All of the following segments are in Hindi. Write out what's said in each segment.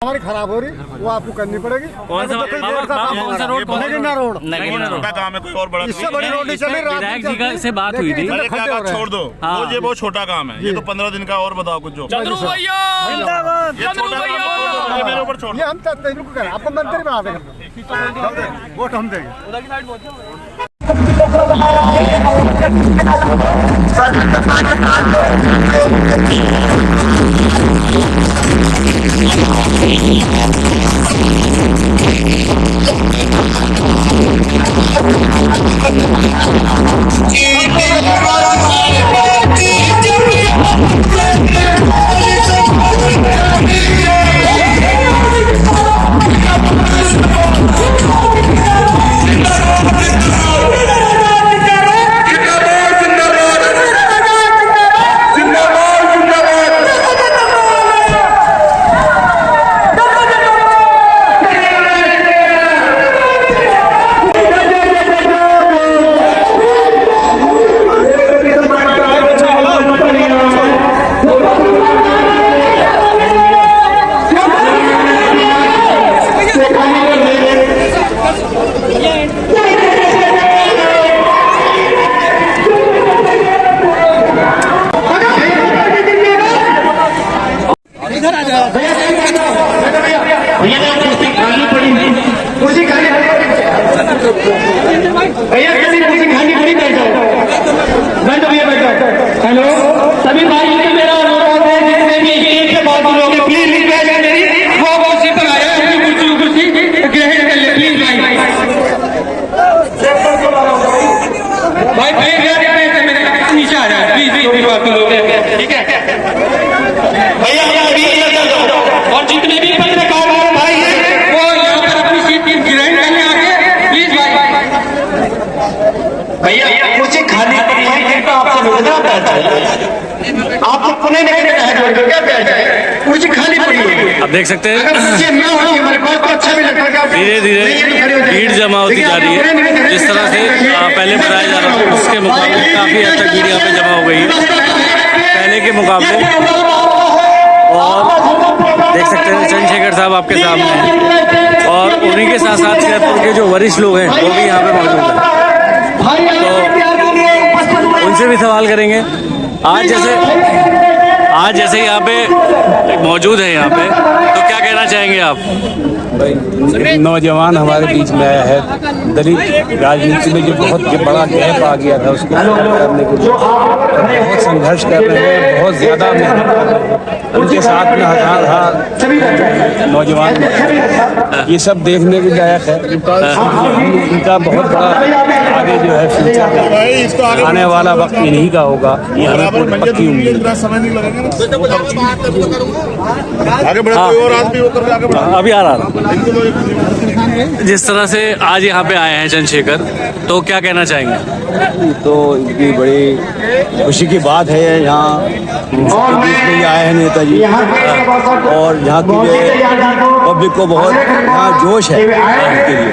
हमारी खराब हो रही वो आपको करनी पड़ेगी। कौन सा रोड? नगीना रोड छोटा काम है, कोई और बड़ा इससे बड़ी रोड नहीं चली। विधायक जी का से बात हुई थी। लेकिन क्या खड्डे हो रहे हैं। छोड़ दो, वो ये बहुत छोटा काम है, ये तो 15 दिन का। और बताओ कुछ जो चंद्रू भैया ये छोटा काम है, मेरे ऊपर छोड़ ये हम बिल्कुल करें, आपको मंत्री बना देंगे, वोट हम देंगे। हेलो सभी भाई से मेरा अनुरोध है, जिसमें भी एक के बाद लोग प्लीज रिक्वेस्ट है मेरी, वो कुर्सी पर आया है, कुर्सी ग्रहण कर ले प्लीज भाई भाई मेरे नीचे आ जाए प्लीज, जो भी बात लोग ठीक है भैया और जितने भी पत्रकार भाई हैं वो यहाँ पर अपनी सीट ग्रहण करने आके प्लीज भैया कुर्सी खाली पड़ी है, तो आपसे निवेदन करता है आप लोग पुणे नहीं क्या प्याज है, कुर्सी खाली पड़ी है। अब देख सकते हैं हमारे पास तो अच्छा भी लगता है। धीरे धीरे भीड़ जमा होती जा रही है। जिस तरह से पहले बताया जा रहा था उसके मुकाबले काफी हद तक भीड़ यहाँ पे जमा हो गई है पहले के मुकाबले। और देख सकते हैं चंद्रशेखर साहब आपके सामने हैं और उन्हीं के साथ साथ शेरपुर के जो वरिष्ठ लोग हैं वो भी यहाँ पे मौजूद हैं, तो उनसे भी सवाल करेंगे। आज जैसे यहाँ पे मौजूद है यहाँ पे, तो क्या कहना चाहेंगे आप? भाई नौजवान हमारे बीच में आया है, दलित राजनीति में जो बहुत बड़ा गैप आ गया था उसको करने के लिए बहुत संघर्ष कर रहे हैं, बहुत ज़्यादा मेहनत कर रहे हैं। उनके साथ में हजार नौजवान ये सब देखने के लायक है। इनका बहुत बड़ा आगे जो है फ्यूचर आने वाला वक्त इन्हीं का होगा, ये हमें पूरी पक्की उम्मीद है। अभी आ रहा जिस तरह से आज यहाँ पे आए हैं चंद्रशेखर, तो क्या कहना चाहेंगे? तो इनकी बड़ी खुशी की बात है, यहाँ बीच में आए हैं नेताजी और यहाँ की पब्लिक को बहुत यहाँ जोश है इनके लिए।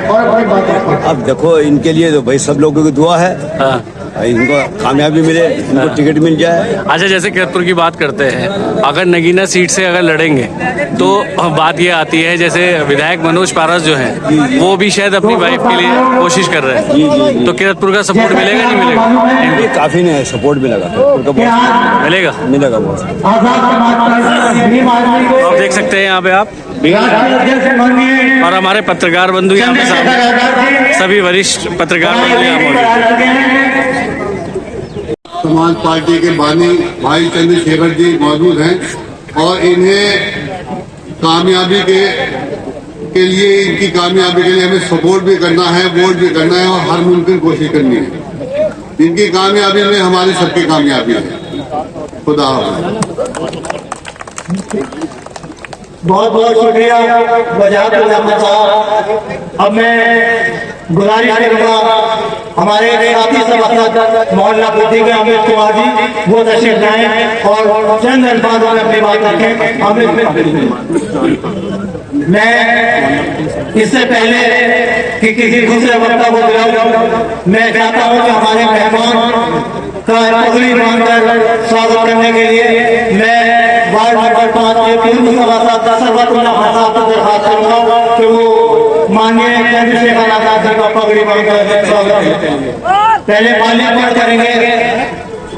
अब देखो इनके लिए तो भाई सब लोगों की दुआ है, इनको कामयाबी मिले, इनको टिकट मिल जाए। अच्छा, जैसे किरतपुर की बात करते हैं, अगर नगीना सीट से अगर लड़ेंगे तो बात ये आती है जैसे विधायक मनोज पारस जो हैं वो भी शायद अपनी वाइफ के लिए कोशिश कर रहे हैं, तो किरतपुर का सपोर्ट मिलेगा नहीं मिलेगा? काफी नहीं सपोर्ट मिलेगा, मिलेगा बहुत। आप देख सकते हैं यहाँ पे आप और हमारे पत्रकार बंधु यहाँ पे सामने सभी वरिष्ठ पत्रकार बंधु यहाँ मौजूद हैं। समाज पार्टी के बानी भाई चंद्रशेखर जी मौजूद हैं और इन्हें कामयाबी के लिए, इनकी कामयाबी के लिए हमें सपोर्ट भी करना है, वोट भी करना है और हर मुमकिन कोशिश करनी है। इनकी कामयाबी में हमारी सबकी कामयाबी है। खुदा बहुत बहुत शुक्रिया अब मैं गुजारिश करूँगा हमारे साथी सभासद मोहल्ला बुद्धि के अमित कुमार जी वो तशरीफ लाएं और चंद अल्फाजों में अपनी बात रखें। मैं इससे पहले कि किसी दूसरे वक्ता को बुलाऊं, मैं चाहता हूं कि हमारे मेहमान का पगड़ी बांधकर स्वागत करने के लिए मैं वार्ड नंबर 5 के पूर्व सभासद सर्वतुल्ला चंद्रशेखर आजाद जी का पगड़ी बांधकर स्वागत करते हैं। पहले माल्यार्पण करेंगे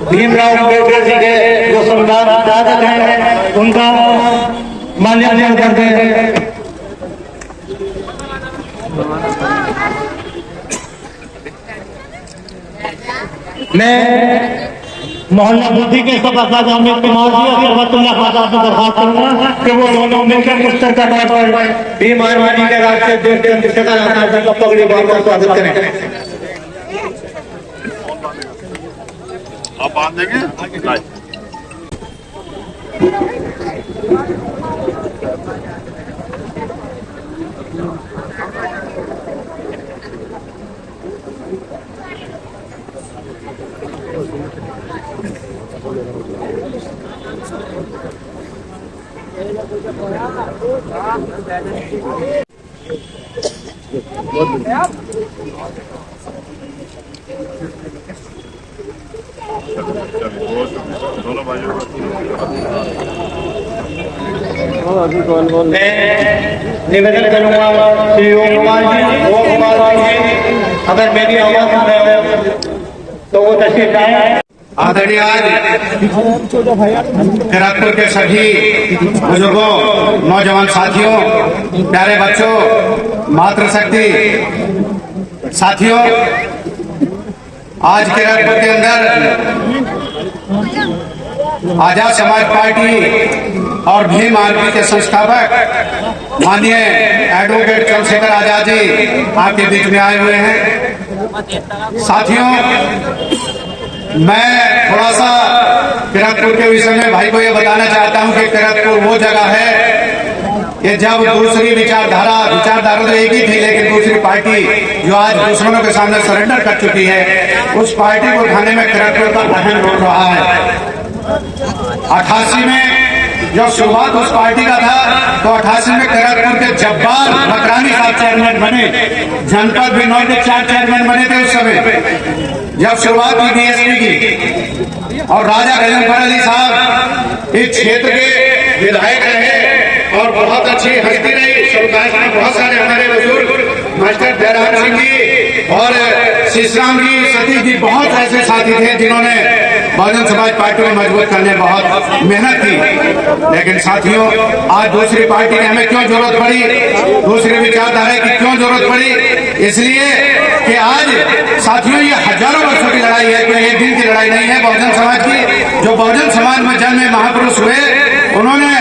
भीमराव अम्बेडकर जी के जो संविधान साधक हैं उनका माल्यार्पण करते हैं। मैं मोहल्ला बुद्धि के सभासद अमित कुमार जी और रहमतुल्लाह खान से दरखास्त करूंगा कि वो दोनों मिलकर मुश्तरका तौर पर भीम आर्मी के राष्ट्रीय अध्यक्ष चंद्रशेखर आजाद जी का पगड़ी बांधकर स्वागत करें। आप बांध देंगे। दोनों भाइयों मैं निवेदन करूंगा श्री ओम कुमार जी अगर मेरी आवाज सुन रहे हो तो वो तशरीफ लाए। आदरणीय खैरातपुर के सभी बुजुर्गों, नौजवान साथियों, प्यारे बच्चों, मातृशक्ति साथियों, आज खैरातपुर के अंदर आजाद समाज पार्टी और भीम आर्मी के संस्थापक माननीय एडवोकेट चंद्रशेखर आजाद जी आपके बीच में आए हुए हैं। साथियों, मैं थोड़ा सा खैरातपुर के विषय में भाई को ये बताना चाहता हूँ कि खैरातपुर वो जगह है कि जब दूसरी विचारधारा तो एक ही थी, लेकिन दूसरी पार्टी जो आज दुश्मनों के सामने सरेंडर कर चुकी है, उस पार्टी को उठाने में खैरातपुर का अहम रोल रहा है। 88 में जब शुरुआत उस पार्टी का था तो 88 में खैरातपुर के जब्बार मकरानी साहब चेयरमैन बने, जनपद बिनौर के 4 चेयरमैन बने थे उस समय जब शुरुआत हुई बीएसपी की, और राजा गजनफर अली साहब इस क्षेत्र के विधायक रहे और बहुत अच्छी हस्ती रही। शुरुआत में बहुत सारे हमारे बुजुर्ग मास्टर जयराम सिंह जी और शीशराम जी, सतीश जी, बहुत ऐसे साथी थे जिन्होंने बहुजन समाज पार्टी को मजबूत करने बहुत मेहनत की। लेकिन साथियों, आज दूसरी पार्टी की हमें क्यों जरूरत पड़ी, दूसरी विचारधारा की क्यों जरूरत पड़ी? इसलिए कि आज साथियों ये हजारों वर्षों की लड़ाई है, कोई एक दिन की लड़ाई नहीं है। बहुजन समाज की जो बहुजन समाज में जन्मे महापुरुष हुए, उन्होंने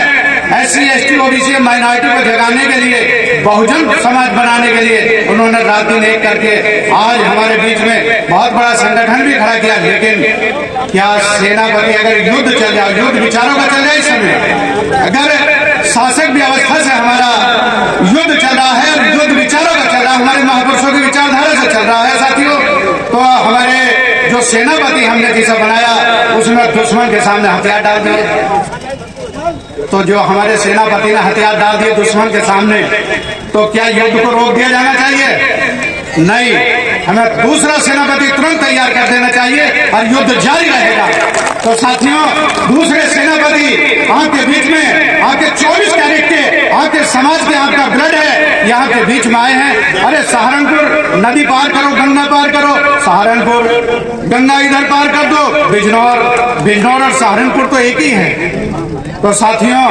SC ST OBC माइनॉरिटी को जगाने के लिए, बहुजन समाज बनाने के लिए उन्होंने रात दिन एक करके आज हमारे बीच में बहुत बड़ा संगठन भी खड़ा किया। लेकिन क्या सेनापति अगर युद्ध चल जाए, युद्ध विचारों का चल जाए, इस समय अगर शासक व्यवस्था से हमारा युद्ध चल रहा है और युद्ध विचारों का चल रहा है, हमारे महापुरुषों की विचारधारा से चल रहा है साथियों, तो हमारे जो सेनापति हमने जिसे बनाया उसमें दुश्मन के सामने हथियार डाल दिए। तो जो हमारे सेनापति ने हथियार डाल दिए दुश्मन के सामने, तो क्या युद्ध को रोक दिया जाना चाहिए? नहीं, हमें दूसरा सेनापति तुरंत तैयार कर देना चाहिए और युद्ध जारी रहेगा। तो साथियों, दूसरे सेनापति आपके बीच में आपके 24 कैरेट के आपके समाज के आपका ब्लड है, यहाँ के बीच में आए हैं। अरे सहारनपुर नदी पार करो, गंगा पार करो, सहारनपुर गंगा इधर पार कर दो, बिजनौर और सहारनपुर तो एक ही है। तो साथियों,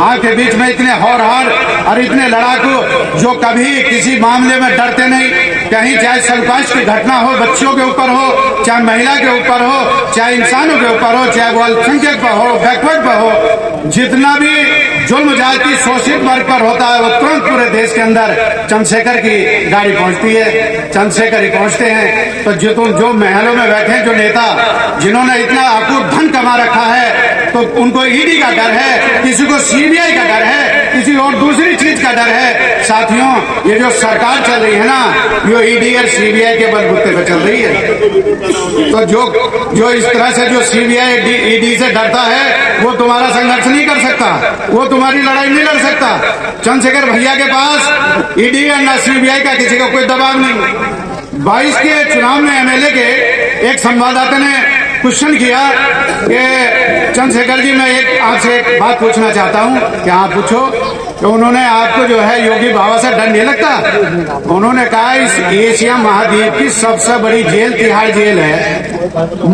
आपके बीच में इतने होनहार और इतने लड़ाकू जो कभी किसी मामले में डरते नहीं, कहीं चाहे संघर्ष की घटना हो, बच्चों के ऊपर हो, चाहे महिला के ऊपर हो, चाहे इंसानों के ऊपर हो, चाहे वो अल्पसंख्यक पर हो, बैकवर्ड पर हो, जितना भी जुल्म जाति शोषित वर्ग पर होता है, वो तुरंत पूरे देश के अंदर चंद्रशेखर की गाड़ी पहुंचती है, चंद्रशेखर ही पहुंचते हैं। तो जो महलों में बैठे जो नेता जिन्होंने इतना अकूत धन कमा रखा है, तो उनको ईडी का डर है, किसी को सीबीआई का डर है, किसी और दूसरी चीज का डर है। साथियों, ये जो सरकार चल रही है ना, ये ईडी और सीबीआई के बलबूते पे चल रही है। तो जो इस तरह से जो सीबीआई ईडी से डरता है, वो तुम्हारा संघर्ष नहीं कर सकता, वो तुम्हारी लड़ाई नहीं लड़ सकता। चंद्रशेखर भैया के पास ईडी या ना सीबीआई का किसी का कोई दबाव नहीं। 22 के चुनाव में एमएलए के एक संवाददाता ने क्वेश्चन किया कि चंद्रशेखर जी, मैं आपसे एक बात पूछना चाहता हूं। क्या आप पूछो? तो उन्होंने आपको जो है योगी बाबा से डर नहीं लगता? उन्होंने कहा इस एशिया महाद्वीप की सबसे बड़ी जेल तिहाड़ जेल है।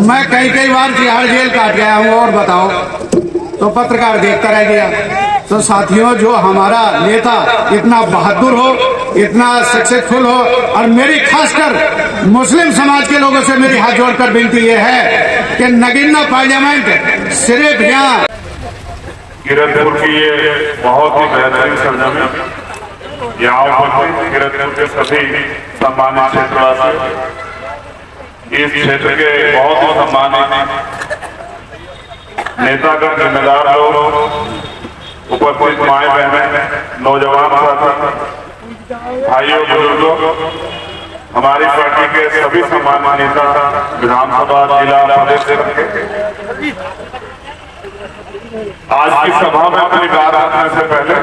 मैं कई बार तिहाड़ जेल काट गया हूँ, और बताओ। तो पत्रकार देखता रह गया। तो साथियों, जो हमारा नेता इतना बहादुर हो, इतना सक्सेसफुल हो, और मेरी खासकर मुस्लिम समाज के लोगों से मेरी हाथ जोड़कर विनती ये है कि नगीना पार्लियामेंट सिर्फ यहाँ किरतपुर की ये बहुत ही बेहतरीन सरजमी, यहाँ उपस्थित किरतपुर के सभी सम्मानित क्षेत्रवासी, इस क्षेत्र के बहुत ही सम्मानित नेतागण, जिम्मेदार लोग, उपस्थित माए बहनें, नौजवान साथी, भाइयों बुजुर्गों, हमारी पार्टी के सभी सम्मानित नेता, विधानसभा, जिला, प्रदेश के आज की सभा में अपनी बात रखने से पहले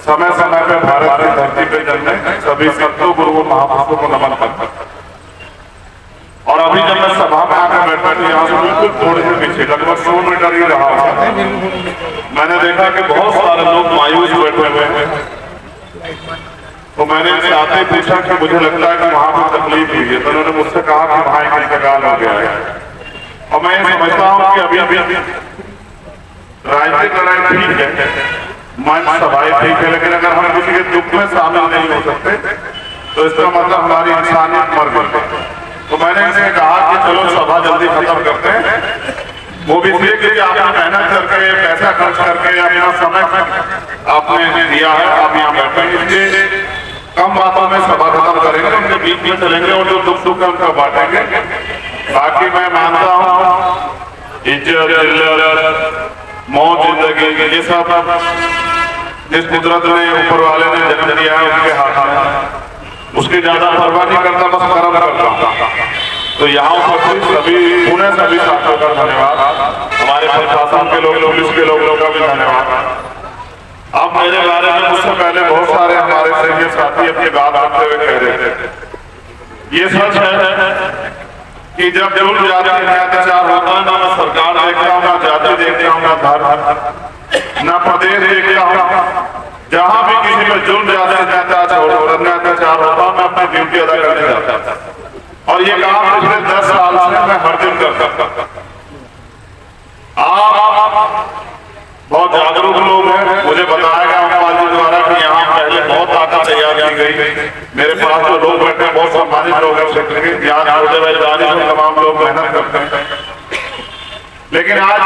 समय समय पर भारत की धरती पे जन्मे सभी संतों, गुरुओं, महापुरुषों को नमन करता। और अभी जब मैं सभा में आकर बैठा था, यहाँ से बिल्कुल थोड़े से पीछे लगभग 100 मीटर ही रहा था, मैंने देखा कि बहुत सारे लोग मायूस बैठे हुए हैं। तो मैंने इनसे आते ही पूछा कि मुझे लगता है कि वहां पर तकलीफ हुई है। तो उन्होंने मुझसे कहा कि वहां एक इंतकाल हो गया है। और मैं ये समझता हूँ कि अभी राजनीतिक लड़ाई ठीक है, मंच सभाएं ठीक है, लेकिन अगर हम किसी के दुख में शामिल नहीं हो सकते तो इसका मतलब हमारी इंसानियत मर गई। तो मैंने इनसे कहा कि चलो सभा जल्दी खत्म करते हैं, वो भी इसलिए क्योंकि आपने मेहनत करके, पैसा खर्च करके, अपना समय आपने दिया है, आप यहाँ बैठे, इसलिए कम बातों में सभा खत्म करेंगे, उनके बीच में चलेंगे और जो दुख सुख है उनका बांटेंगे। बाकी मैं मानता हूँ इज्जत, मौत, जिंदगी, ये सब जिस कुदरत ने, ऊपर वाले ने जन्म दिया है उनके हाथ में, उसकी ज्यादा परवाह नहीं करता, बस कर्म करता। तो यहाँ उपस्थित सभी पुणे सभी साथियों का धन्यवाद, हमारे प्रशासन के लोग, पुलिस के लोगों का भी धन्यवाद। अब मेरे बारे में मुझसे पहले बहुत सारे हमारे सही साथी अपनी बात करते हुए कह रहे थे। ये सच है कि जब जुल्म जाति अत्याचार होता है, ना मैं सरकार देखता हूँ, ना जाति देखता हूँ, ना धर्म, ना प्रदेश देखता हूँ, जहाँ भी किसी में जुल्म जाति अत्याचार होता है, मैं अपनी ड्यूटी अदा करने जाता हूँ। और ये काम पिछले 10 साल से मैं हर दिन करता। आप बहुत जागरूक लोग हैं, मुझे बताया गया अम्पाल जी द्वारा कि यहाँ पहले बहुत ताकत तैयार की गई। मेरे पास जो लोग बैठे हैं बहुत सम्मानित लोग हैं क्षेत्र के, यहाँ तमाम लोग मेहनत करते हैं। लेकिन आज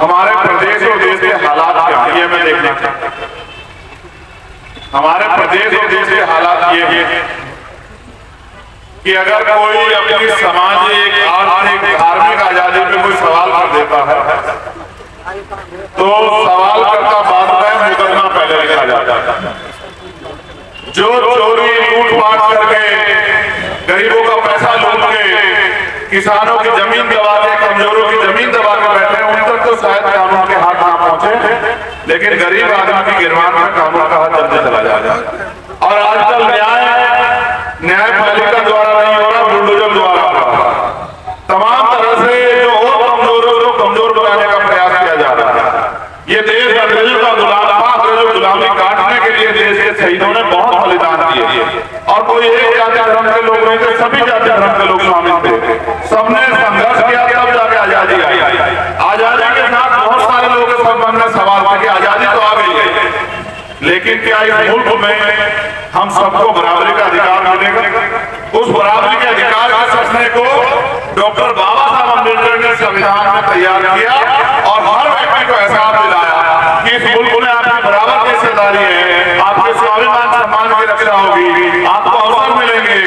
हमारे प्रदेश और देश के हालात क्या है, ये मैं देखना चाहता हूँ। हमारे प्रदेश और देश के हालात ये है कि अगर कोई अपनी सामाजिक, आर्थिक, धार्मिक आजादी पे कोई सवाल कर देता है तो सवाल करता बाद में मुकदमा पहले लिखा जाता है। जो चोरी, लूटपाट करके, गरीबों का पैसा लूट के, किसानों की जमीन दबा के, कमजोरों की जमीन दबा के बैठे, उन तक तो शायद कानून के हाथ ना पहुंचे, लेकिन गरीब आदमी की गिरफ्तार में कानून का हाथ जल्दी चला जाएगा। और आजकल न्यायपालिका द्वारा नहीं हो रहा, बुलडोजर द्वारा हो रहा। तमाम तरह से जो और कमजोरों को कमजोर बनाने का प्रयास किया जा रहा है। ये देश अंग्रेजों का गुलामी काटने के लिए देश के शहीदों ने बहुत बलिदान दिए, और कोई एक जाति धर्म के लोग नहीं थे, सभी जाति धर्म के लोग शामिल थे। सबने संघर्ष किया, तब जाके आजादी आई। आजादी के साथ बहुत सारे लोगों के संबंध में सवाल था कि आजादी तो आ गई है, लेकिन क्या इस मुल्क में हम सबको बराबरी का अधिकार मिलेगा? उस बराबरी के अधिकार के सपने को डॉक्टर बाबा साहब अम्बेडकर ने संविधान में तैयार किया और हर व्यक्ति को एहसास दिलाया कि इस मुल्क में आपकी बराबर की हिस्सेदारी है, आपके स्वाभिमान सम्मान की रक्षा होगी, आपको अवसर मिलेंगे,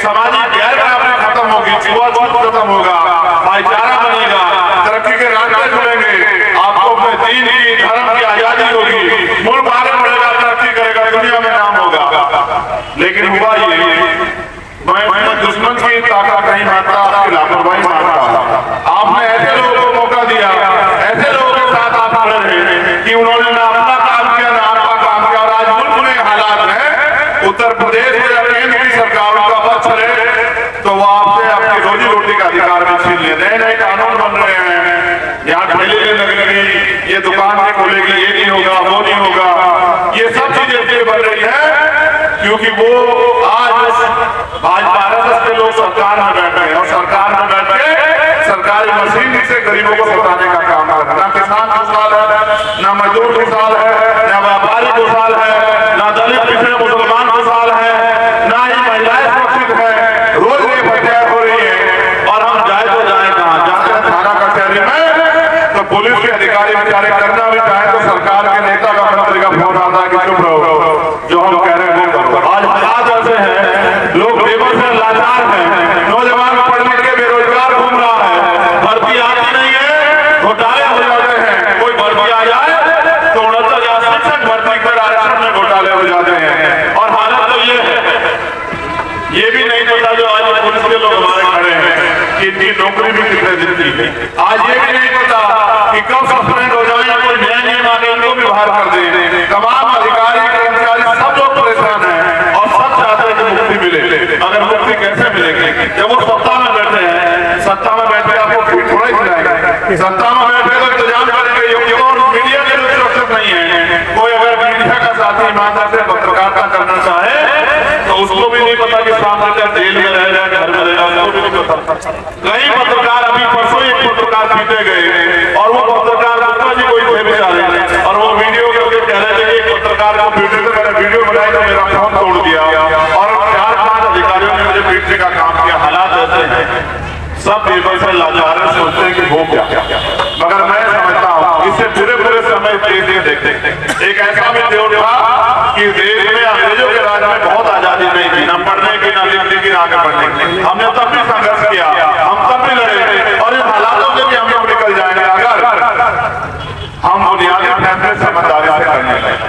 सामाजिक गैर बराबरी खत्म होगी, छुआछूत खत्म होगा, भाईचारा बनेगा, तरक्की के रास्ते खुलेंगे, आपको अपने दीन की, धर्म की आजादी होगी, मुल्क आगे बढ़ेगा, तरक्की करेगा, दुनिया में नाम होगा। लेकिन हुआ ये, मैं दुश्मन की ताकत नहीं मानता, आपकी लापरवाही मानता। आपने ऐसे लोगों को मौका दिया, ऐसे लोगों के साथ आप खड़े रहे कि उन्होंने ना अपना काम किया, ना आपका काम किया। और आज मुल्क में हालात है, उत्तर प्रदेश या केंद्र की सरकारों का पक्ष चले तो वो आपसे आपकी रोजी रोटी का अधिकार भी छीन ले। नए नए कानून बन रहे हैं, यहाँ ठेले लगेगी, ये दुकान नहीं खुलेगी, ये नहीं होगा, वो नहीं होगा, ये सब बन रही है क्योंकि वो आज भाजपा आरएसएस के लोग सरकार में बैठे हैं और सरकार में बैठ के सरकारी मशीन से गरीबों को सताने का काम कर रहे हैं। ना किसान खुशहाल है, ना मजदूर खुशहाल है, ना व्यापारी खुशहाल है, ना दलित पिछड़े मुसलमान खुशहाल है, ना ही महिलाएं सुरक्षित है। रोज ये हत्याएं हो रही है और हम जाए तो जाए कहाँ? जाते हैं थाना कचहरी में तो पुलिस के अधिकारी बेचारे करना भी चाहे तो सरकार के नेता का मंत्री का फोन आता है कि चुप रहो, जो हम कह रहे हैं वो करो। आज हालात ऐसे हैं, लोग बेबस हैं, लाचार हैं, नौजवान पढ़ लिख के बेरोजगार घूम रहा है, भर्ती आती नहीं है, घोटाले हो जाते हैं। कोई भर्ती आ जाए तो 69 या 67 भर्ती कर आरक्षण में घोटाले हो जाते हैं। और हालत तो ये है, ये भी नहीं पता जो आज पुलिस के लोग हमारे खड़े हैं कि इनकी नौकरी भी कितने दिन की है। आज ये भी नहीं पता कि कब सस्पेंड हो जाए, कोई नया नियम आगे इनको भी बाहर कर दे। तमाम अधिकारी कर्मचारी सब लोग परेशान हैं और सब चाहते हैं कि मुक्ति मिले। अगर मुक्ति कैसे मिलेगी? जब वो सत्ता में बैठे हैं, सत्ता में बैठे आपको फिर थोड़ा ही खिलाएंगे। सत्ता में बैठे तो इंतजाम करेंगे योग्य और मीडिया के लिए सुरक्षित नहीं है। कोई अगर मीडिया का साथी ईमानदार से पत्रकारिता करना चाहे तो उसको भी नहीं पता कि सामने का जेल में रह जाए, घर में रह जाए, उसको भी नहीं पता। कई पत्रकार अभी परसों एक पत्रकार पीटे गए और वो पत्रकार गुप्ता जी कोई थे बेचारे और वो वीडियो करके कह रहे थे कि एक पत्रकार को पीटे थे, मैंने वीडियो बनाई तो मेरा फोन तोड़ दिया और 4-5 अधिकारियों ने मुझे पीटने का काम किया। हालात ऐसे हैं, सब बेबस लाचार सोचते हैं कि हो क्या। मगर मैं समझता हूँ इससे पूरे समय देखते एक ऐसा भी दौर था कि देश में अंग्रेजों के राज में बहुत आजादी नहीं थी, न पढ़ने की, न लिखने की, न आगे बढ़ने की। हमने तब भी संघर्ष किया, हम तब भी लड़े और इन हालातों से भी हम लोग निकल जाएंगे अगर हम बुनियादी फैसले समझदारी से करने लगे।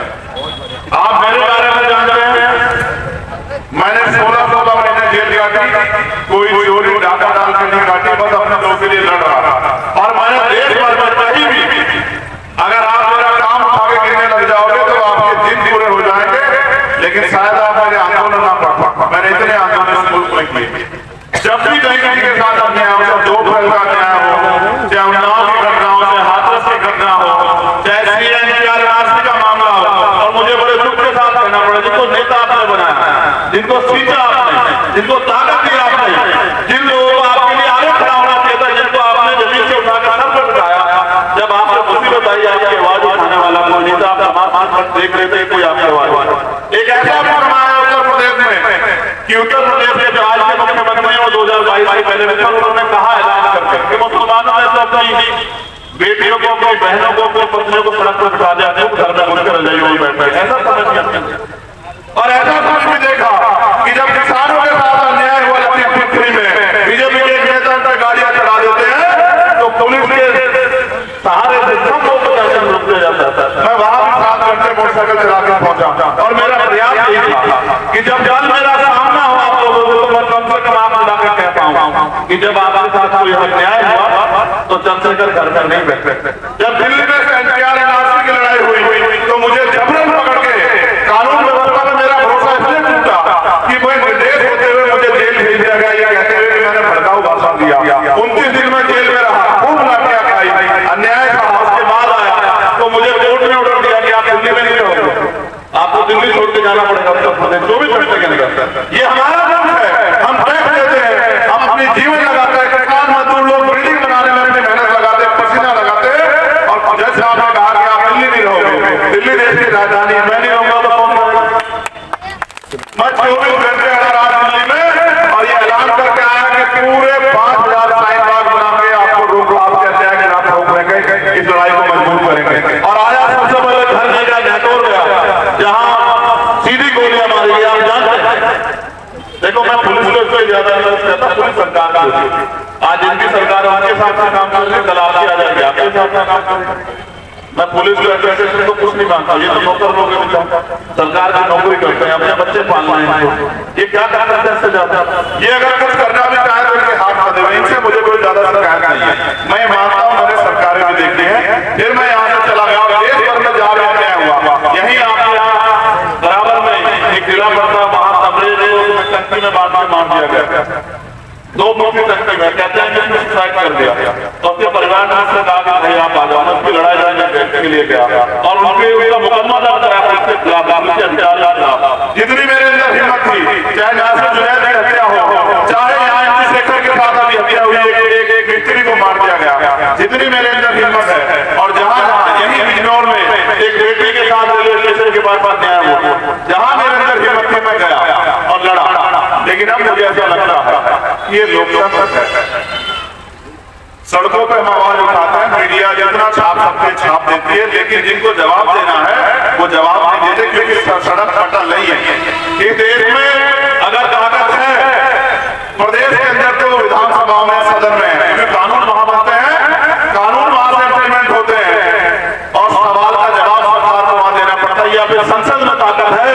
आप मेरे बारे में जानते हैं, मैंने 16 महीने जेल काटी, कोई चोरी डाका डाल के नहीं काटी, बस अपने लोगों के लिए लड़ रहा था। और मैंने देश भर में कहीं भी अगर आप मेरा काम उठा के गिरने लग जाओगे तो आपके दिन पूरे हो जाएंगे, लेकिन शायद आप मेरे आंदोलन ना पढ़ पाओ। मैंने इतने आंदोलन मुल्क में किए। जब भी कहीं के साथ अन्याय हो, चाहे 2 अप्रैल का अन्याय हो, चाहे उन्नाव की घटना हो, चाहे हाथरस की घटना हो, चाहे CNRC का मामला हो, और मुझे बड़े दुख के साथ कहना पड़ा, जिनको नेता आपने बनाया, जिनको सींचा आपने, जिनको ताकत दी आपने, जिन लोगों को आपके लिए आगे खड़ा होना चाहिए था, जिनको आपने जमीन से उठाकर सर पर उठाया, जब आपसे मुसीबत आई आपकी आवाज उठाने वाला कोई नहीं था, आप आसमान देख रहे थे कोई आपकी आवाज। एक ऐसा भी फरमाया उत्तर प्रदेश में कि उत्तर प्रदेश के जो आज के मुख्यमंत्री हो 2022 से पहले उन्होंने कहा ऐलान करके कि मुसलमानों ने तो अपनी बेटियों को, अपनी बहनों को, अपनी पत्नियों को सड़क पर बिठा दिया, घर में घुसकर रजाइयों में बैठ बैठे, ऐसा समझ गया। और ऐसा समझ भी देखा कि जब किसानों के साथ अन्याय हुआ पृथ्वी में, बीजेपी के एक नेता पर गाड़ियां चढ़ा देते हैं तो पुलिस के सहारे से सब लोग प्रशासन रुक जाता था। मैं वहां भी 7 घंटे मोटरसाइकिल चला कर पहुंचा और मेरा प्रयास यही था कि जब कल मेरा सामना हो आप लोगों को तो मैं कम से कम आप बुला कर कह पाऊँ कि जब आपके साथ कोई अन्याय हुआ तो चंद्रशेखर घर में नहीं बैठे। जब दिल्ली में NTR की लड़ाई हुई तो मुझे जबरन पकड़ के कानून व्यवस्था में मेरा भरोसा इसलिए टूटा कि कोई निर्देश होते हुए मुझे जेल भेज दिया गया, ये कहते हुए कि मैंने भड़काऊ भाषण दिया। 29 दिन में जेल में रहा, खूब लाठियां खाई, अन्याय था। उसके बाद आया तो मुझे कोर्ट ने ऑर्डर दिया कि आप दिल्ली में नहीं रहोगे, आपको दिल्ली छोड़ के जाना पड़ेगा उत्तर प्रदेश 24 घंटे के अंदर। ये हमारा मुल्क है, हम टैक्स देते हैं, हम अपनी जीवन लगाते हैं, किसान मजदूर लोग बिल्डिंग बनाने में अपनी मेहनत लगाते हैं, पसीना लगाते हैं। और जैसे आपने कहा कि आप दिल्ली नहीं रहोगे, दिल्ली देश की राजधानी है, मैं नहीं रहूंगा तो कौन रहेगा? मैं 24 घंटे अगर आज दिल्ली में और ये ऐलान करके आया कि पूरे 5000 साइन बाग बना के आपको रोक, आप कहते हैं कि आप रोक लेंगे, इस लड़ाई को मजबूत करेंगे। और आया सबसे पहले घर नहीं गया, नेटोर गया, जहां सीधी गोलियां मारी गई। आप जानते हैं, देखो मैं पुलिस को इससे ज्यादा कहता, पुलिस सरकार की होती है। आज इनकी सरकार उनके साथ से काम कर रही है, कल आपकी आ जाएगी आपके साथ काम कर रही है। मैं पुलिस को एडमिनिस्ट्रेशन को कुछ नहीं मानता, ये तो नौकर लोग सरकार की नौकरी करते हैं, अपने बच्चे पालना है, ये क्या कर सकते हैं इससे ज्यादा? ये अगर कुछ करना भी चाहे तो इनके हाथ में देवे, इनसे मुझे कोई ज्यादा शिकायत नहीं है। मैं मानता हूँ, मैंने सरकारें भी देखी है। फिर मैं यहाँ से चला गया, देश भर में जा रहा हुआ, यही आपके यहाँ बराबर में एक जिला पड़ता, वहां तबरेज टंकी में बात मार दिया गया। 2 मुट्ठी तक में कहते हैं कि सुसाइड कर दिया। तो अपने परिवार ने उससे कहा कि भाई आप आ जाओ, उसकी लड़ाई लड़ने के लिए गया और उनके उसका मुकदमा दर्ज कराया उसके खिलाफ, जितनी मेरे अंदर हिम्मत थी, चाहे नासिर जुनैद की हत्या हो, चाहे यहाँ चंद्रशेखर के साथ अभी हत्या हुई, एक मिस्त्री को मार दिया गया, जितनी मेरे अंदर हिम्मत है और जहाँ यही बिजनौर में एक बेटे के साथ रेलवे स्टेशन के पास न्याय हो, जहाँ मेरे अंदर हिम्मत थी मैं गया और लड़ा। लेकिन अब मुझे ऐसा लगता है ये लोकतंत्र है। सड़कों पर हम आवाज उठाते हैं, मीडिया जितना छाप सकते छाप देती है, लेकिन जिनको जवाब देना है वो जवाब नहीं देते, क्योंकि सड़क पटल नहीं है। इस देश में अगर ताकत है प्रदेश के अंदर तो विधानसभा में, सदन में, क्योंकि कानून वहां बनते हैं, कानून वहां से इम्प्लीमेंट होते हैं और सवाल का जवाब सरकार को वहां देना पड़ता है। या फिर संसद में ताकत है,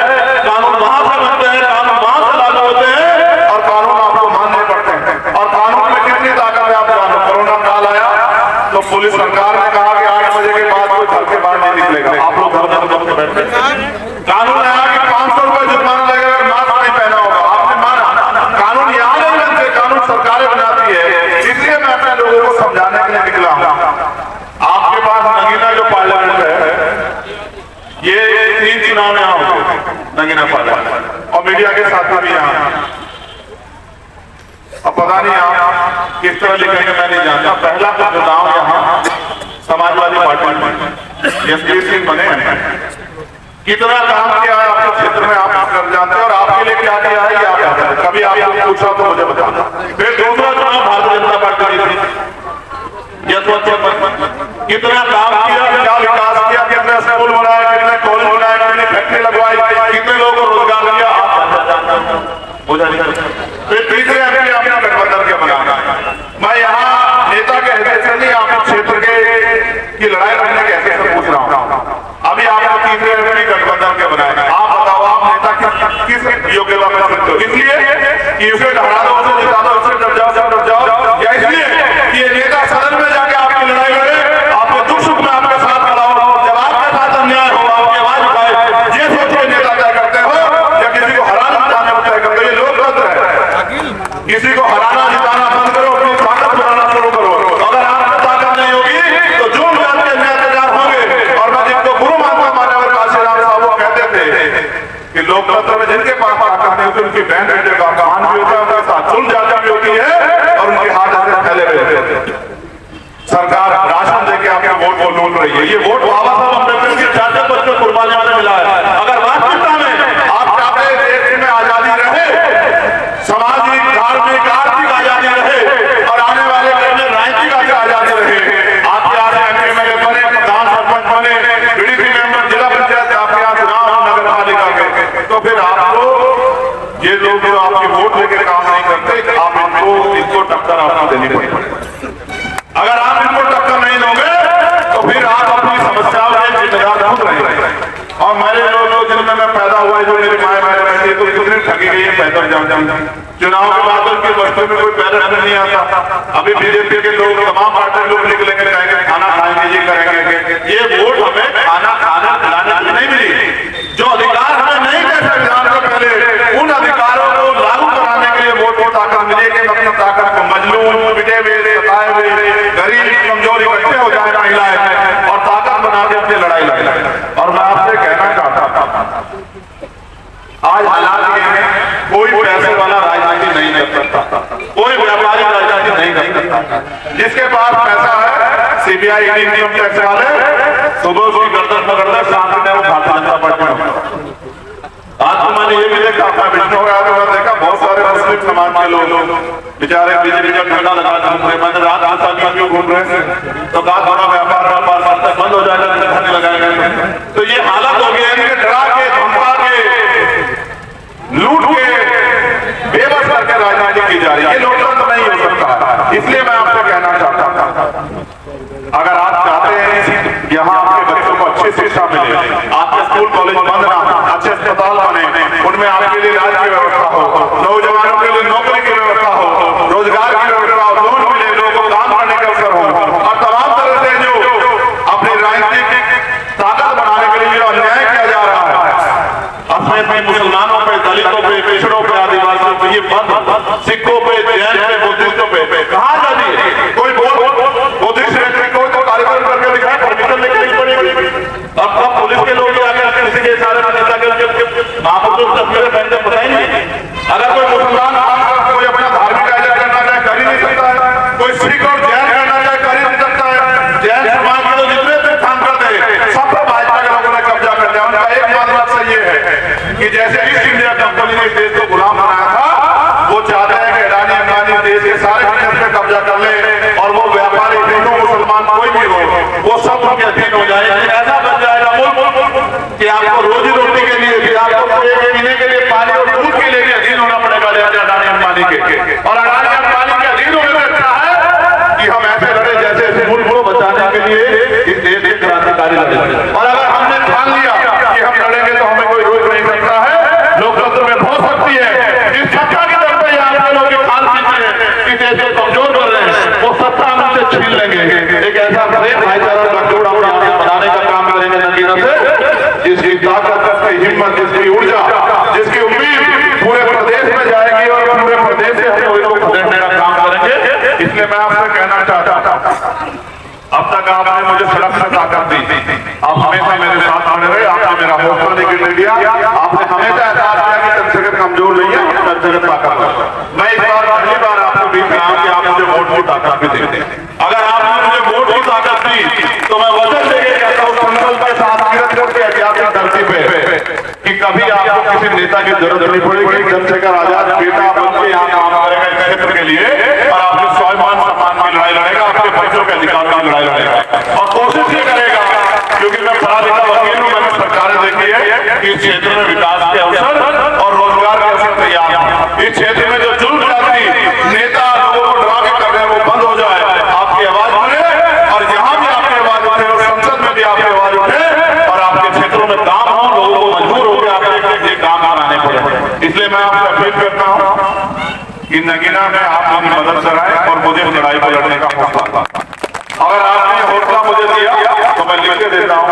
कानून वहां से बनते हैं, कानून वहां से लागू होते हैं और कानून आपको मानने पड़ते हैं। और कानून में कितनी ताकत है आप जानो। कोरोना काल आया तो पुलिस सरकार ने कहा कि 8 बजे के बाद कोई घर के बाहर नहीं निकलेगा, आप लोग घर में बैठे। कानून आया कि 500 रुपए जुर्माना लगेगा अगर मास्क नहीं पहना होगा, आपने माना। कानून यहाँ नहीं बनते, कानून सरकारें बनाती है। इसलिए मैं अपने लोगों को समझाने के लिए निकला हूँ। आपके पास नगीना जो पार्लियामेंट है, ये 3 चुनाव यहाँ होंगे नगीना पार्लियामेंट, और मीडिया के साथी भी यहाँ। अब पता नहीं आप किस तरह लिखेंगे मैं नहीं जानता। पहला चुनाव यहाँ समाजवादी पार्टी में जसवीर सिंह बने हैं, कितना काम किया है आपके क्षेत्र में आप कर जानते हैं, और आपके लिए क्या किया है ये आप जानते हैं। कभी आपको पूछा तो मुझे बताना। फिर दूसरा चुनाव भारतीय जनता पार्टी थी, यशवंत सिंह कितना काम किया, क्या विकास किया, कितने स्कूल बनाए, कितने कॉलेज बनाए, कितनी फैक्ट्री लगवाई, कितने लोगों को रोजगार दिया, आप फिर तीसरे एमपी आपने गठबंधन के बनाना। मैं यहाँ नेता के हैसियत से नहीं, आप क्षेत्र की लड़ाई लड़ने के हैसियत से पूछ रहा हूँ। अभी आपने तीसरे एमपी गठबंधन के बनाए, आप बताओ आप नेता किस योग्यता में समझते हो? इसलिए कि उसे हरा दो, उसे जिता दो, उसे डर जाओ, या इसलिए कि ये नेता सदन में जाके आपकी लड़ाई लड़े, आपके दुख सुख में आपके साथ खड़ा हो, जब आपके साथ अन्याय हो आपकी आवाज उठाए, ये सोचिए नेता तय करते हो या किसी को हराना जिताने को तय करते हो? ये लोकतंत्र है। किसी को हराना जिताना बंद करो, अपनी ताकत बनाना शुरू करो। अगर आपको ताकत नहीं होगी तो जो अत्याचार होंगे। और मैं जिनको गुरु मानता मान्यवर काशीराम साहब वो कहते थे कि लोकतंत्र में जिनके पास ताकत नहीं होती उनकी बहन बेटे का कान भी होता है, उनके साथ सुन जाती भी होती है और उनके हाथ ऐसे फैले हुए होते हैं। सरकार राशन देके आपके वोट को लूट रही है। ये वोट बाबा साहब अम्बेडकर के 4 बच्चों कुर्बानियों में मिला है। अगर वास्तविकता में आप चाहते हैं देश में आजादी रहे, सामाजिक, धार्मिक, आर्थिक आजादी रहे और आने वाले दिन में राजनीतिक आजादी रहे, आपके यहाँ एमपी में बने, प्रधान सरपंच बने, बीडीसी मेंबर, जिला पंचायत आपके यहाँ चुनाव हो नगर पालिका के, तो फिर आपको ये लोग जो आपकी वोट लेके काम नहीं करते, आप इनको टक्कर आपको देनी पड़ेगी। अगर आप इनको टक्कर नहीं दोगे तो फिर आप अपनी समस्याओं के जिम्मेदार खुद रहेंगे। और मेरे लोग जिनमें मैं पैदा हुआ, जो मेरे माए बहन रहती है, तो कितनी ठगी गई है पैदल जाम। चुनाव के बाद उनकी बस्ती में कोई बैलेंस नहीं आता। अभी बीजेपी के लोग, तमाम पार्टी लोग निकलेंगे, कहेंगे खाना खाएंगे, ये करेंगे। ये वोट हमें खाना खिलाने के लिए नहीं मिली। जो अधिकार हमें नहीं दे संविधान से पहले, उन अधिकारों को लागू कराने के लिए वोट को ताकत मिलेगी। अपनी ताकत को मजलूम, पिटे हुए, सताए हुए, गरीब, कमजोर इकट्ठे हो जाए महिलाएं और ताकत बना के अपनी लड़ाई लड़े। और मैं आपसे कहना चाहता हूं, आज हालात ये हैं, कोई पैसे वाला राजनीति नहीं कर सकता, कोई व्यापारी राजनीति नहीं कर सकता। जिसके पास पैसा है, सीबीआई, इनकम टैक्स वाले, सुबह उसकी गर्दन पकड़ता, शाम में वो भारतीय जनता पार्टी में। आज तो मैंने ये भी देखा, अपना विष्णु गया तो मैंने देखा बहुत सारे मुस्लिम समाज के लोग बेचारे बीजेपी का झंडा लगा घूम रहे। मैंने रात 10 साल क्यों घूम रहे हैं, तो कहा थोड़ा व्यापार बंद हो जाएगा, धरने लगाएंगे। तो ये हालत हो गई है कि डरा के, धमका के, लूट के, बेबस करके राजनीति की जा रही है। ये लोकतंत्र नहीं हो सकता। इसलिए मैं आपसे कहना चाहता हूँ, अगर आप चाहते हैं यहाँ आपके बच्चों को अच्छी शिक्षा मिले, आपके स्कूल कॉलेज बंद ना, अच्छे अस्पताल बने, उनमें आपके लिए इलाज की व्यवस्था हो, नौजवानों के लिए नौकरी की व्यवस्था हो, रोजगार की व्यवस्था हो, लोन मिले, लोगों को काम करने का अवसर हो, और तमाम तरह से जो अपनी राजनीतिक ताकत बनाने के लिए जो अन्याय किया जा रहा है, जिसमें मुसलमानों पे, दलितों पे, पिछड़ों पे, आदिवासियों पे ये बंद, सिखों पे, जैन पे, बुद्धिस्टों पे कहाँ जाती है? कोई बुद्धिस्ट व्यक्ति को तो कार्यक्रम करके दिखाए, परमिशन लेके नहीं पड़ेगी। अब पुलिस के लोग आगे किसी के इशारे में नेता के महापुरुष तस्वीरें पहनते बताएंगे। अगर कोई मुसलमान कोई अपना धार्मिक आयोजन करना चाहे कर ही नहीं सकता है, कोई सिख और जैन करना चाहे कर ही नहीं सकता है। जैन समाज के लोग जितने भी काम करते हैं सब पर भाजपा के लोगों ने कब्जा कर लिया। उनका एक मकसद ये है कि जैसे ईस्ट इंडिया कंपनी ने देश को गुलाम बनाया था, वो चाहते हैं कि अडानी अंबानी देश के सारे बिजनेस पे कब्जा कर ले और वो व्यापारी हिंदू मुसलमान कोई भी हो वो सब उनके अधीन हो जाए। ऐसा बन जाएगा मुल्क कि आपको रोजी रोटी के लिए भी, आपको पीने के लिए पानी और दूध के लिए भी अधीन होना पड़ेगा अडानी अंबानी के। और अडानी अंबानी के अधीन होने में अच्छा है कि हम ऐसे लड़े जैसे ऐसे मुल्क को बचाने के लिए इस देश के क्रांतिकारी लड़े। और अगर हमने ठान लिया कि हम लड़ेंगे तो हमें कोई रोक नहीं सकता है। लोकतंत्र में बहुत शक्ति है। जिस सत्ता की तरफ से आप लोग खाल खींच रहे हैं, इस देश को कमजोर कर रहे हैं, वो सत्ता हमसे छीन लेंगे। एक ऐसा प्रेम भाईचारा बनाने का काम करेंगे नगीना से, जिसकी ताकत, जिसकी हिम्मत, जिसकी ऊर्जा, जिसकी उम्मीद पूरे प्रदेश में जाएगी और पूरे प्रदेश से हम लोगों को खदेड़ने का काम करेंगे। इसलिए मैं आपसे कहना चाहता हूं, अब तक आपने मुझे सड़क से ताकत दी, आप हमेशा मेरे साथ खड़े रहे, आपने मेरा हौसला नहीं गिरने दिया, आपने हमेशा एहसास किया कि चंद्रशेखर कमजोर नहीं है, चंद्रशेखर ताकत। मैं इस बार पहली बार आपको भी कहा कि आप मुझे वोट की ताकत भी देते। अगर आपने मुझे वोट की ताकत दी तो मैं वचन देके कहता हूँ संकल्प के साथ किरत के ऐतिहासिक धरती पे कि कभी आपको किसी नेता की जरूरत नहीं पड़ेगी। चंद्रशेखर आजाद बेटा बन के यहाँ काम करेगा इस क्षेत्र के लिए और आपके स्वाभिमान सम्मान की लड़ाई लड़ेगा, आपके बच्चों के अधिकार की लड़ाई लड़ेगा और कोशिश ये करेगा, क्योंकि मैं पढ़ा लिखा वकील हूँ, मैंने सरकारें देखी है कि इस क्षेत्र में विकास के अवसर और रोजगार के अवसर तैयार हैं। इस क्षेत्र में जो जुल्म जाति नेता लोगों को डरा के कर रहे हैं वो बंद हो जाए, आपकी आवाज बने और यहाँ भी आपकी आवाज उठे और संसद में भी आपकी आवाज उठे और आपके क्षेत्रों में काम हो, लोगों को मजबूर होकर आपके ये काम कराने पड़े। इसलिए मैं आपसे अपील करता हूँ कि नगीना में आप मेरी मदद कराएं और मुझे लड़ाई को लड़ने का हौसला। अगर आपने हौसला मुझे दिया तो मैं लिख के देता हूँ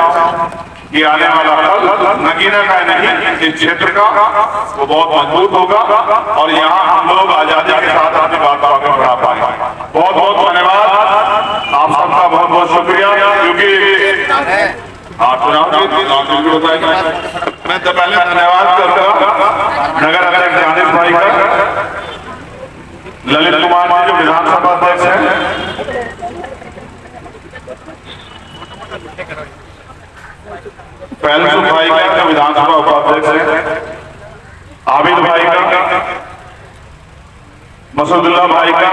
कि आने वाला कल नगीना का नहीं इस क्षेत्र का वो बहुत मजबूत होगा और यहाँ हम लोग आजादी के साथ अपनी बात आगे बढ़ा पाएंगे। बहुत बहुत धन्यवाद, आप सबका बहुत बहुत शुक्रिया। क्योंकि मैं तो पहले धन्यवाद करूंगा नगर अध्यक्ष दानिश भाई का, ललित कुमार जी जो विधानसभा अध्यक्ष है, पहलसुख भाई का जो विधानसभा उपाध्यक्ष है, आबिद भाई का, मसूदुल्लाह भाई का,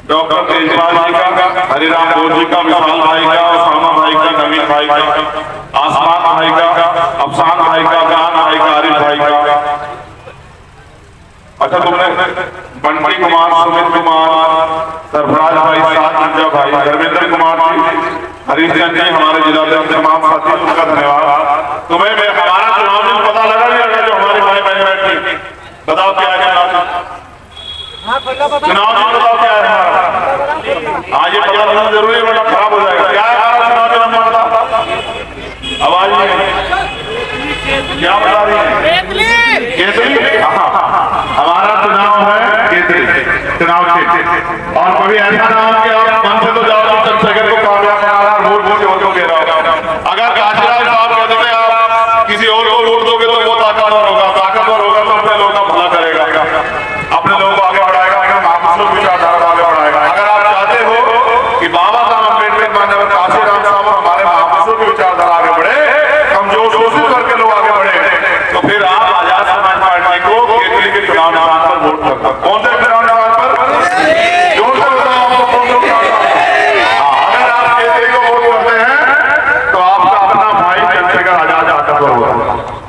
डॉक्टर तेजपाल जी का, हरिराम गौर जी का, विशाल भाई का, उसामा भाई का, नवीन भाई का, आसमान भाई का, अफसान भाई का, गान भाई का, आरिफ भाई का। अच्छा तुमने बंटी कुमार, सुमित कुमार, सरफराज भाई, सात भाई, धर्मेंद्र कुमार जी, हरीश चंद जी, हमारे जिला अध्यक्ष, तमाम साथी, उनका धन्यवाद। तुम्हें हमारा चुनाव में पता लगा नहीं, जो हमारे भाई बहन बैठे, बताओ क्या है चुनाव में, बताओ क्या है हमारा। आज ये पता लगना जरूरी है वरना खराब हो जाएगा। क्या है हमारा चुनाव का नंबर, बताओ आवाज नहीं, क्या बता रही है? केतली। हमारा चुनाव है केतली चुनाव क्षेत्र। और कभी ऐसा ना हो कि आप मन से तो जाओ तो चंद्रशेखर को कामयाब बनाना वोट वोट वोटों के रहो। अगर काशीराम साहब कहते हैं आप किसी और को वोट दोगे तो वो ताकतवर होगा तो अपने लोगों का भला करेगा, अपने लोगों को आगे बढ़ाएगा, अपने महापुरुषों की विचारधारा को आगे बढ़ाएगा। अगर आप चाहते हो कि बाबा साहब अम्बेडकर मान्यवर काशीराम साहब हमारे महापुरुषों की विचारधारा आगे बढ़े, हम जो कोशिश करके लोग आगे बढ़े, तो फिर आप आजाद समाज पार्टी को केतली के चुनाव निशान पर वोट करना। कौन से चुनाव निशान पर? जोर से बताओ आपको कौन सा चुनाव? अगर आप केतली को वोट करते हैं तो आपका अपना भाई चंद्रशेखर आजाद ताकतवर होगा,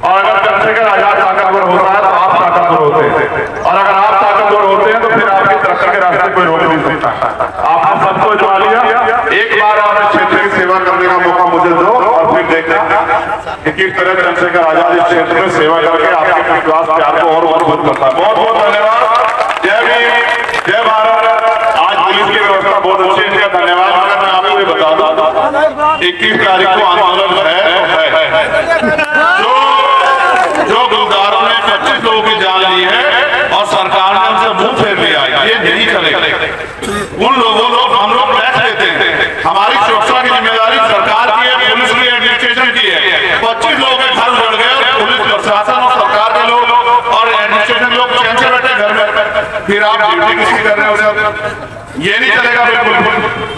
और अगर चंद्रशेखर आजाद ताकतवर होता है तो आप ताकतवर होते हैं, और अगर आप ताकतवर होते हैं तो फिर आपकी तरक्की के रास्ते कोई रोक नहीं सकता। आपने सबको जुड़ा लिया, एक बार आप इस क्षेत्र की सेवा करने का मौका मुझे दो और फिर देखना कि किस तरह चंद्रशेखर आजाद इस क्षेत्र में सेवा करके आपके विश्वास प्यार को और मजबूत करता है। बहुत बहुत धन्यवाद। जय भीम, जय भारत। आज पुलिस की व्यवस्था बहुत अच्छी है, इसका धन्यवाद। अगर मैं आपको ये बता दूं 21 तारीख को आंदोलन है जो जो गुलदारों ने 25 लोगों की जान ली है और सरकार ने उनसे मुंह फेर लिया, ये नहीं चलेगा। उन लोगों को हम लोग टैक्स देते हैं, हमारी सुरक्षा की जिम्मेदारी सरकार की है, पुलिस की, एडमिनिस्ट्रेशन की है। 25 लोगों के घर उड़ गए, पुलिस प्रशासन और सरकार के लोग और एडमिनिस्ट्रेशन लोग चैन से बैठे घर में, फिर आप ड्यूटी किसी कर रहे हो, ये नहीं चलेगा बिल्कुल।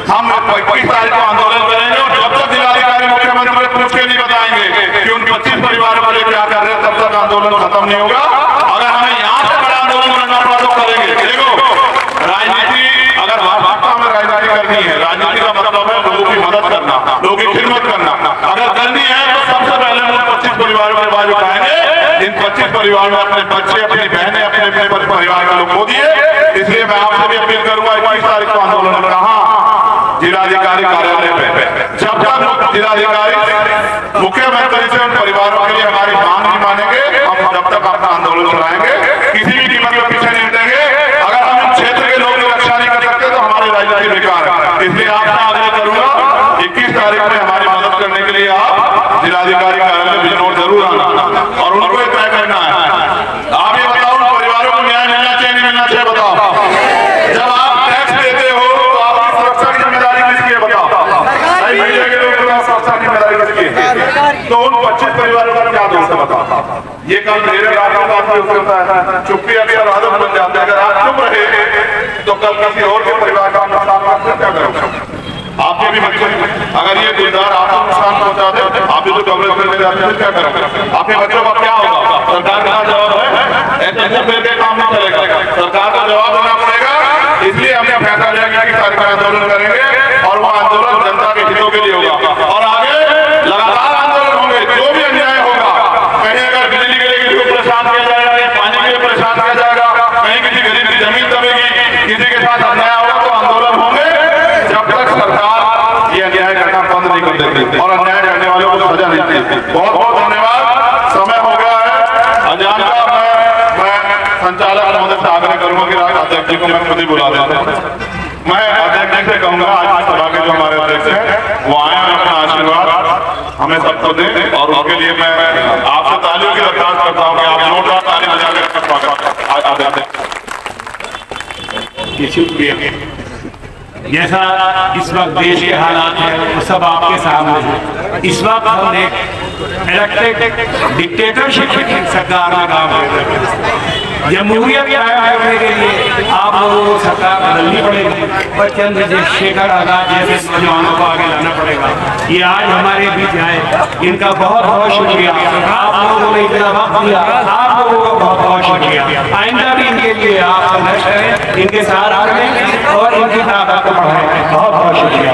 हम 21 तारीख को आंदोलन करेंगे और जब तक जिलाधिकारी मुख्यमंत्री को पूछ के नहीं बताएंगे कि उन 25 परिवारों के लिए क्या कर रहे हैं, तब तक आंदोलन खत्म नहीं होगा। अगर हमें यहाँ से बड़ा आंदोलन करना पड़ा तो करेंगे। देखो, राजनीति अगर भाजपा में राजनीति करनी है, राजनीति का मतलब है लोगों की मदद करना, लोगों की खिदमत करना। अगर करनी है तो सबसे पहले हम 25 परिवारों के आवाज उठाएंगे। इन 25 परिवार में अपने बच्चे, अपनी बहनें, अपने परिवार के लोग खो दिए। इसलिए मैं आपसे भी अपील करूंगा, 21 तारीख को आंदोलन कहाँ, जिलाधिकारी कार्यालय पे। जब तक जिलाधिकारी मुख्यमंत्री से उन परिवारों के लिए हमारी मांग नहीं मानेंगे, हम जब तक अपना आंदोलन चलाएंगे, किसी भी कीमत पर पीछे नहीं हटेंगे। अगर हम इन क्षेत्र के लोगों की रक्षा नहीं कर सकते तो हमारी राजनीति बेकार है। इसलिए आपसे आग्रह करूंगा, 21 तारीख में हमारी मदद करने के लिए आप जिलाधिकारी कार्यालय बिजनौर जरूर आना और उनको तय करना है। आप ये बताओ, उन परिवारों को न्याय मिलना चाहिए, नहीं मिलना चाहिए, बताओ। जब आप टैक्स देते हो तो आपकी सुरक्षा की जिम्मेदारी किसकी है, बताओ। मीडिया के लोग सुरक्षा की जिम्मेदारी किसकी है? तो उन 25 परिवारों का क्या दोष है, बताओ। ये कल मेरे राज्यों का हो सकता है, चुप्पी अक्सर आदत बन जाते हैं। अगर आप चुप रहे तो कल किसी और के परिवार का नुकसान क्या करोगे? आपके भी बच्चे, अगर ये गुलदार आपको नुकसान पहुंचा दे, आप भी तो कवरेज करने जाते हैं, क्या करोगे? आपके बच्चों का क्या होगा? सरकार का जवाब है, ऐसे फिर काम नहीं चलेगा, सरकार का जवाब देना पड़ेगा। इसलिए हमने फैसला लिया कि 21 तारीख को आंदोलन करेंगे और वो आंदोलन जनता के हितों के लिए होगा और आगे लगातार आंदोलन होंगे। जो भी अन्याय होगा, कहीं अगर बिजली के लिए किसी को परेशान किया जाएगा, पानी के लिए परेशान किया जाएगा, कहीं किसी गरीब की जमीन दबेगी, किसी के साथ अन्याय होगा तो आंदोलन होंगे जब तक सरकार ये अन्याय करना बंद नहीं कर देती और अन्याय करने वालों को सजा नहीं देती। बहुत बहुत धन्यवाद, समय हो गया है। अजान का मैं संचालक महोदय से आग्रह करूंगा कि राज अध्यक्ष जी को मैं खुद ही बुला देता हूँ। मैं अध्यक्ष जी से कहूंगा, आज सभा के जो हमारे अध्यक्ष हैं वो आए और अपना आशीर्वाद हमें सबको दें और उनके लिए मैं आपसे तालियों की दरखास्त करता हूँ कि आप जोरदार ताली बजाकर स्वागत। जैसा इस वक्त देश के हालात हैं वो सब आपके सामने है। इस वक्त हम एक इलेक्टेड डिक्टेटरशिप की सरकार में काम कर रहे हैं। जमहूरियत कायम करने के लिए आप लोगों को सरकार बदलनी पड़ेगी और चंद्रशेखर आजाद जैसे नौजवानों को आगे लाना पड़ेगा। ये आज हमारे बीच आए, इनका बहुत बहुत शुक्रिया। आप लोगों ने इतना वक्त दिया, आप लोगों का बहुत बहुत शुक्रिया। आइंदा भी इनके लिए आप संघर्ष करें, इनके साथ रहें और इनकी ताकत को बढ़ाएं। बहुत बहुत शुक्रिया।